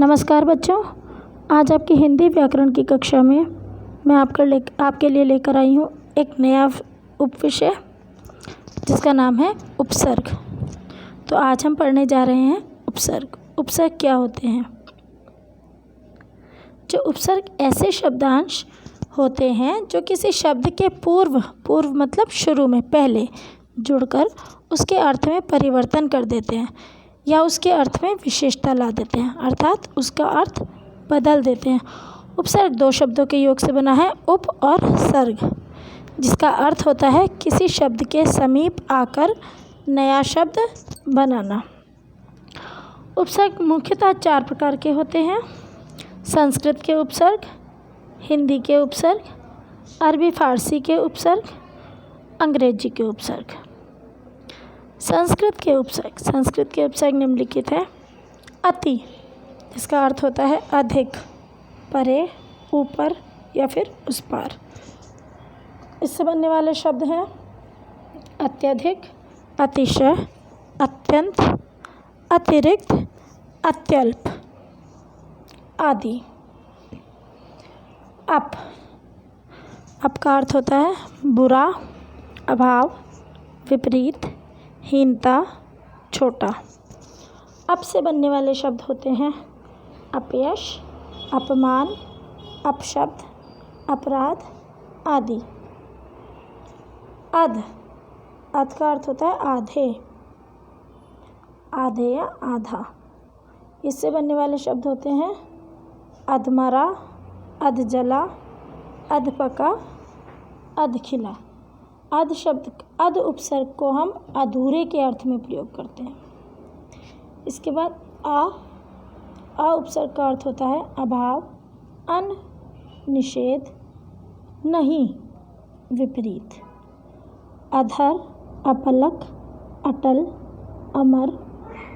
नमस्कार बच्चों, आज आपकी हिंदी व्याकरण की कक्षा में मैं आपके लिए लेकर आई हूँ एक नया उपविषय जिसका नाम है उपसर्ग। तो आज हम पढ़ने जा रहे हैं उपसर्ग। उपसर्ग क्या होते हैं? जो उपसर्ग ऐसे शब्दांश होते हैं जो किसी शब्द के पूर्व मतलब शुरू में पहले जुड़कर उसके अर्थ में परिवर्तन कर देते हैं या उसके अर्थ में विशेषता ला देते हैं, अर्थात उसका अर्थ बदल देते हैं। उपसर्ग दो शब्दों के योग से बना है, उप और सर्ग, जिसका अर्थ होता है किसी शब्द के समीप आकर नया शब्द बनाना। उपसर्ग मुख्यतः 4 प्रकार के होते हैं: संस्कृत के उपसर्ग, हिंदी के उपसर्ग, अरबी फारसी के उपसर्ग, अंग्रेजी के उपसर्ग। संस्कृत के उपसर्ग निम्नलिखित है। अति, जिसका अर्थ होता है अधिक, परे, ऊपर या फिर उस पार। इससे बनने वाले शब्द हैं अत्यधिक, अतिशय, अत्यंत, अतिरिक्त, अत्यल्प आदि। अप का अर्थ होता है बुरा, अभाव, विपरीत, हीनता, छोटा। अप से बनने वाले शब्द होते हैं अपयश, अपमान, अपशब्द, अपराध आदि। अध का अर्थ होता है आधे या आधा। इससे बनने वाले शब्द होते हैं अधमरा, अधजला, अधपका, अधखिला। अध उपसर्ग को हम अधूरे के अर्थ में प्रयोग करते हैं। इसके बाद अ उपसर्ग का अर्थ होता है अभाव, अन, निषेध, नहीं, विपरीत। अधर, अपलक, अटल, अमर,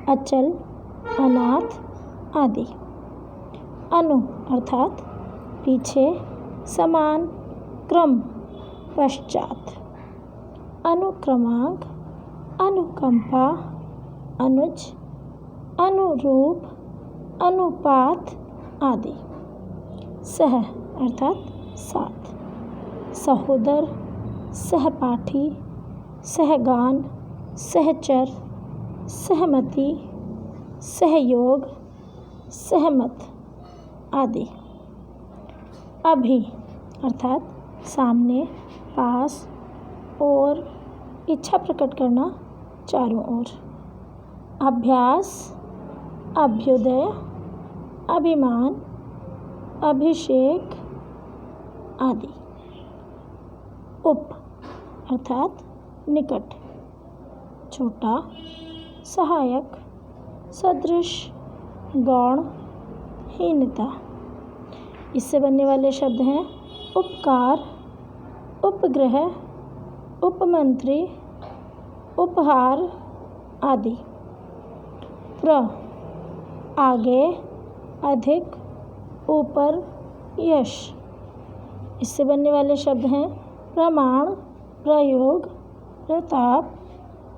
अचल, अनाथ आदि। अनु अर्थात पीछे, समान, क्रम, पश्चात। अनुक्रमांक, अनुकंपा, अनुज, अनुरूप, अनुपात आदि। सह अर्थात साथ, सहोदर, सहपाठी, सहगान, सहचर, सहमति, सहयोग, सहमत आदि। अभी अर्थात सामने, पास, और, इच्छा प्रकट करना चारों ओर। अभ्यास, अभ्युदय, अभिमान, अभिषेक आदि। उप अर्थात निकट, छोटा, सहायक, सदृश, गौण, हीनता। इससे बनने वाले शब्द हैं उपकार, उपग्रह, उपमंत्री, उपहार आदि। प्र आगे, अधिक, ऊपर, यश। इससे बनने वाले शब्द हैं प्रमाण, प्रयोग, प्रताप,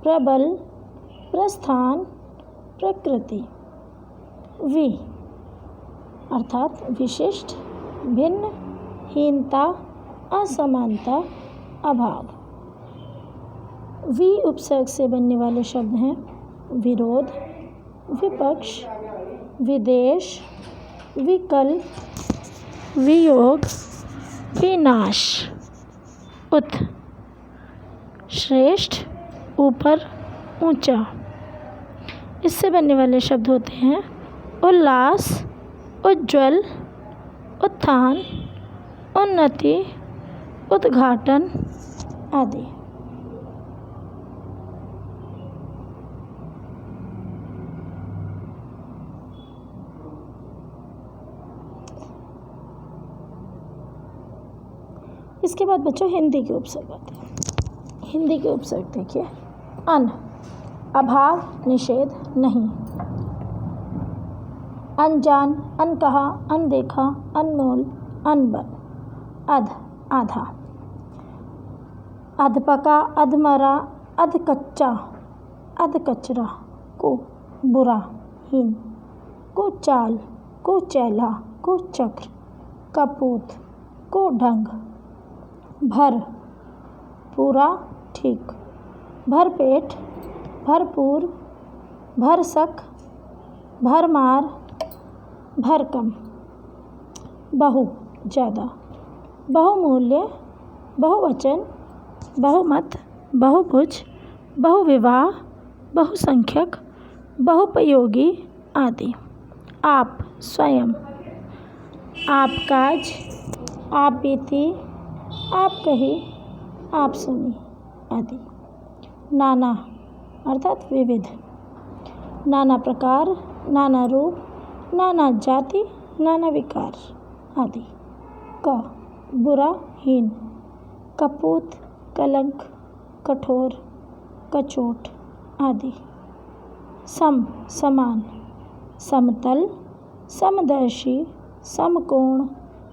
प्रबल, प्रस्थान, प्रकृति। वि अर्थात विशिष्ट, भिन्न, हीनता, असमानता, अभाव। वि उपसर्ग से बनने वाले शब्द हैं विरोध, विपक्ष, विदेश, विकल्प, वियोग, विनाश। उत श्रेष्ठ, ऊपर, ऊंचा। इससे बनने वाले शब्द होते हैं उल्लास, उज्ज्वल, उत्थान, उन्नति, उद्घाटन आदि। इसके बाद बच्चों हिंदी के उपसर्ग आते हैं। हिंदी के उपसर्ग देखिए। अन अभाव, निषेध, नहीं। अनजान, अनकहा, अनदेखा, अनमोल, अनबन। अध आधा। अधपका, अधमरा, अधकच्चा, अधकचरा। को बुरा, हीन। को चाल, कुचैला, कुचक्र, कपूत, कुढंग। भर, पूरा, ठीक। भरपेट, भरपूर, भरसक, भरमार, भरकम। बहु, ज़्यादा। बहुमूल्य, बहुवचन, बहुमत, बहुभुज, बहुविवाह, बहुसंख्यक, बहुपयोगी आदि। आप, स्वयं। आपकाज, आप बीती, आप कही, आप सुनी आदि। नाना अर्थात विविध। नाना प्रकार, नाना रूप, नाना जाति, नाना विकार आदि। क, बुरा, हीन, कपूत, कलंक, कठोर, कचोट आदि। सम, समान, समतल, समदर्शी, समकोण,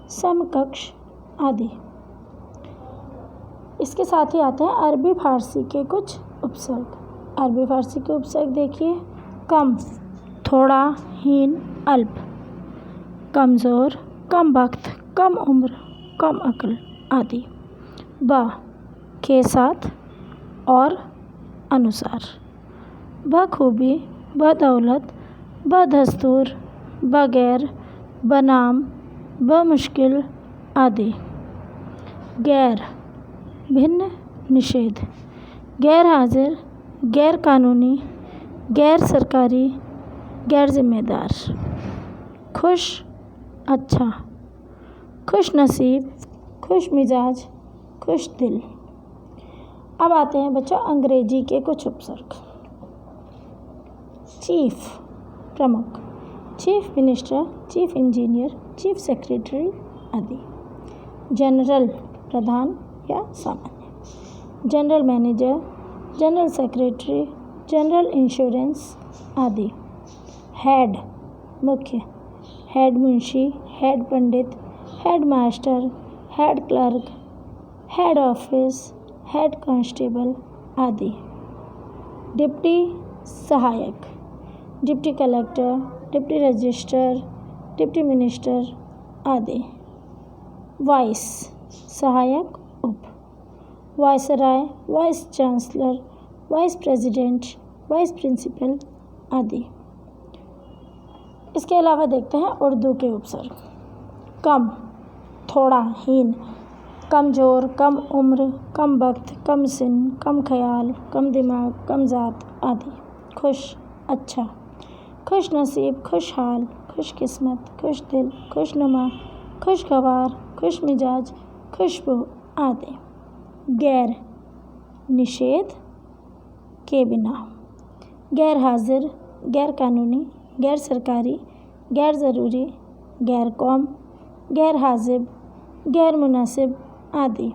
समकक्ष आदि। इसके साथ ही आते हैं अरबी फारसी के कुछ उपसर्ग। अरबी फारसी के उपसर्ग देखिए। कम, थोड़ा, हीन, अल्प। कमज़ोर, कम वक्त, कम उम्र, कम अक्ल आदि। ब, के साथ और अनुसार। बखूबी, बदौलत, बदस्तूर, बगैर, बनाम, बमुश्किल आदि। गैर, भिन्न, निषेध। गैर हाजिर, गैर कानूनी, गैर सरकारी, गैर जिम्मेदार। खुश, अच्छा। खुश नसीब, खुश मिजाज, खुश दिल। अब आते हैं बच्चों अंग्रेजी के कुछ उपसर्ग। चीफ, प्रमुख। Chief minister, chief engineer, chief secretary आदि। जनरल, प्रधान या सामान्य। General manager, general secretary, general insurance आदि। हेड, मुख्य। हेड मुंशी, हेड पंडित, head master, head clerk, head office, head constable आदि। डिप्टी, सहायक। Deputy collector, deputy registrar, deputy minister आदि। वाइस, सहायक, उप। Viceroy, vice chancellor, vice president, vice principal आदि। इसके अलावा देखते हैं उर्दू के उपसर्ग। कम, थोड़ा, हीन, कमज़ोर, कम उम्र, कम वक्त, कम सिन, कम ख्याल, कम दिमाग, कम ज़ात आदि। खुश, अच्छा। खुश नसीब, खुशहाल, खुश किस्मत, खुश दिल, खुशनुमा, खुशगवार, खुश मिजाज, खुशबू आदि। गैर, निषेध के बिना। गैर हाजिर, गैर कानूनी, गैर सरकारी, गैर ज़रूरी, गैर कौम, गैर हाजिब, गैर मुनासिब आदि।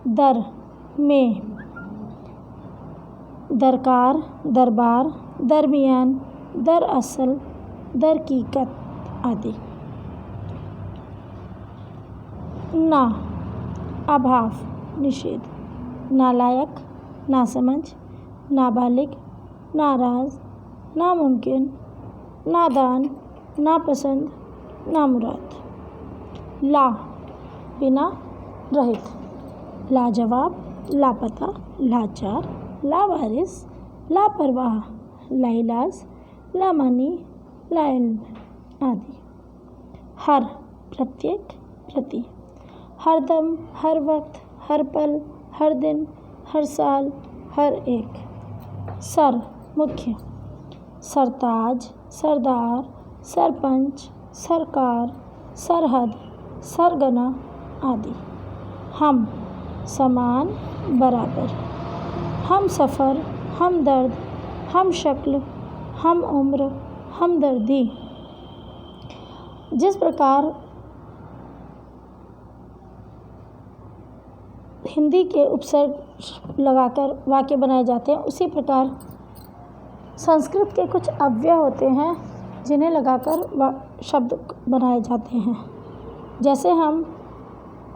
दर, में। दरकार, दरबार, दरमियान, दरअसल, दरकीकत आदि। ना, अभाव, निषेध। नालायक, नासमझ, नाबालिग, नाराज़, नामुमकिन, नादान, नापसंद, नामुराद। ला, बिना, रहित। लाजवाब, लापता, लाचार, लावारिस, लापरवाह, लाइलाज, लामानी, लाइल्म आदि। हर, प्रत्येक, प्रति। हर दम, हर वक्त, हर पल, हर दिन, हर साल, हर एक। सर, मुख्य। सरताज, सरदार, सरपंच, सरकार, सरहद, सरगना आदि। हम, समान, बराबर। हम सफ़र, हम दर्द, हम शक्ल, हम उम्र, हमदर्दी। जिस प्रकार हिंदी के उपसर्ग लगाकर वाक्य बनाए जाते हैं, उसी प्रकार संस्कृत के कुछ अव्यय होते हैं जिन्हें लगाकर शब्द बनाए जाते हैं। जैसे हम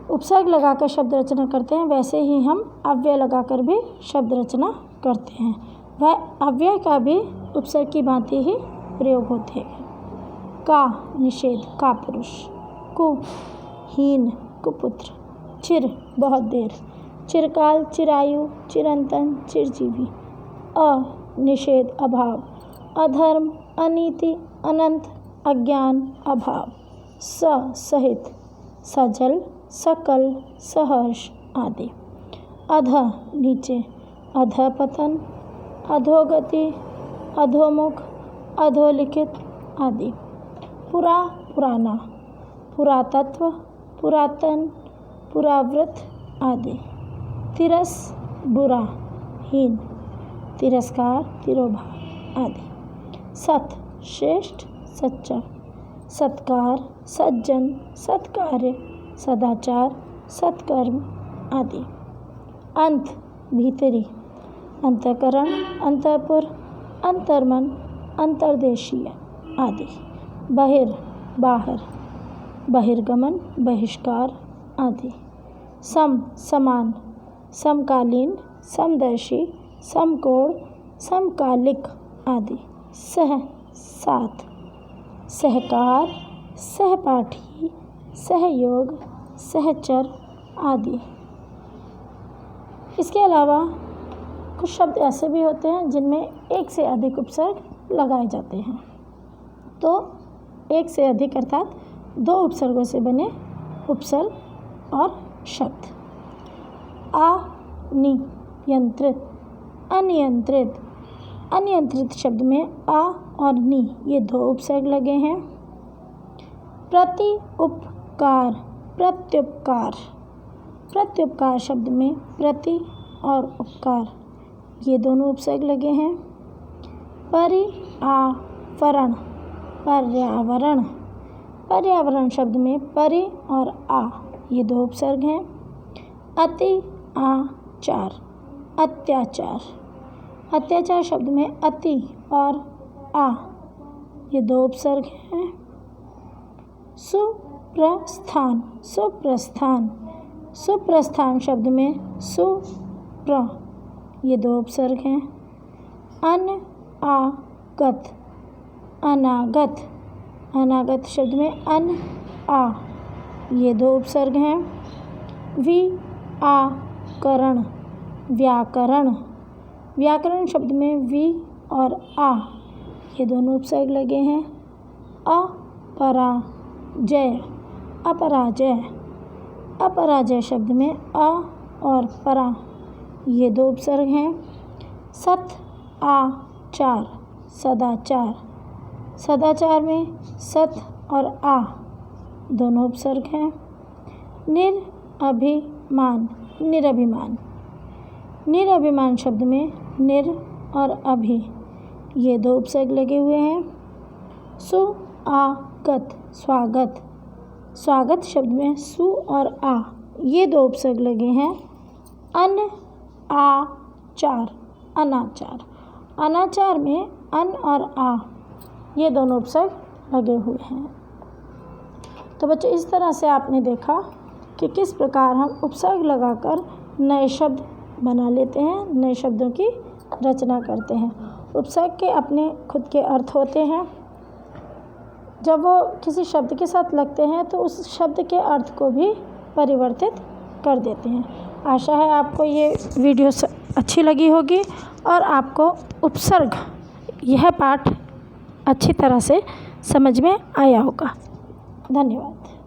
उपसर्ग लगाकर शब्द रचना करते हैं, वैसे ही हम अव्यय लगाकर भी शब्द रचना करते हैं। वह अव्यय का भी उपसर्ग की भांति ही प्रयोग होते हैं। का निषेध का पुरुष, कु हीन कुपुत्र, चिर बहुत देर, चिरकाल चिरायु चिरंतन चिरजीवी, निषेध अभाव, अधर्म अनीति अनंत अज्ञान अभाव, सहित सजल सकल सहर्ष आदि, अध नीचे, अधपतन अधोगति अधोमुख अधोलिखित आदि, पुरा पुराना, पुरातत्व पुरातन पुरावृत आदि, तिरस बुरा हीन, तिरस्कार तिरोभाव आदि, सत श्रेष्ठ सच्चा, सत्कार सज्जन सत्कार्य सदाचार सत्कर्म आदि, अंत भीतरी, अंतःकरण अंतःपुर अंतर्मन अंतर्देशीय आदि, बहिर बाहर, बहिर्गमन बहिष्कार आदि, सम समान, समकालीन समदर्शी समकोण समकालिक आदि, सह साथ, सहकार सहपाठी सहयोग सहचर आदि। इसके अलावा कुछ शब्द ऐसे भी होते हैं जिनमें एक से अधिक उपसर्ग लगाए जाते हैं। तो एक से अधिक अर्थात 2 उपसर्गों से बने उपसर्ग और शब्द। अनियंत्रित अनियंत्रित, अनियंत्रित शब्द में आ और नी ये 2 उपसर्ग लगे हैं। प्रति उपकार प्रत्युपकार, प्रत्युपकार शब्द में प्रति और उपकार ये दोनों उपसर्ग लगे हैं। पर्यावरण पर्यावरण, पर्यावरण शब्द में परि और आ ये 2 उपसर्ग हैं। अत्याचार अत्याचार, अत्याचार शब्द में अति और आ ये 2 उपसर्ग हैं। सुप्रस्थान सुप्रस्थान, सुप्रस्थान शब्द में सु प्र ये 2 उपसर्ग हैं। अनागत अनागत, अनागत शब्द में अन आ ये 2 उपसर्ग हैं। व्याकरण व्याकरण, व्याकरण शब्द में वी और आ ये दोनों उपसर्ग लगे हैं। अपराजय अपराजय, अपराजय शब्द में अ और परा ये 2 उपसर्ग हैं। सदाचार सदाचार, सदाचार में सत और आ दोनों उपसर्ग हैं। निरअभिमान निरअभिमान, निरअभिमान शब्द में निर और अभि ये 2 उपसर्ग लगे हुए हैं। सुआगत स्वागत, स्वागत शब्द में सु और आ ये 2 उपसर्ग लगे हैं। अनाचार अनाचार, अनाचार में अन और आ ये दोनों उपसर्ग लगे हुए हैं। तो बच्चों इस तरह से आपने देखा कि किस प्रकार हम उपसर्ग लगाकर नए शब्द बना लेते हैं, नए शब्दों की रचना करते हैं। उपसर्ग के अपने खुद के अर्थ होते हैं। जब वो किसी शब्द के साथ लगते हैं तो उस शब्द के अर्थ को भी परिवर्तित कर देते हैं। आशा है आपको ये वीडियो अच्छी लगी होगी और आपको उपसर्ग यह पाठ अच्छी तरह से समझ में आया होगा। धन्यवाद।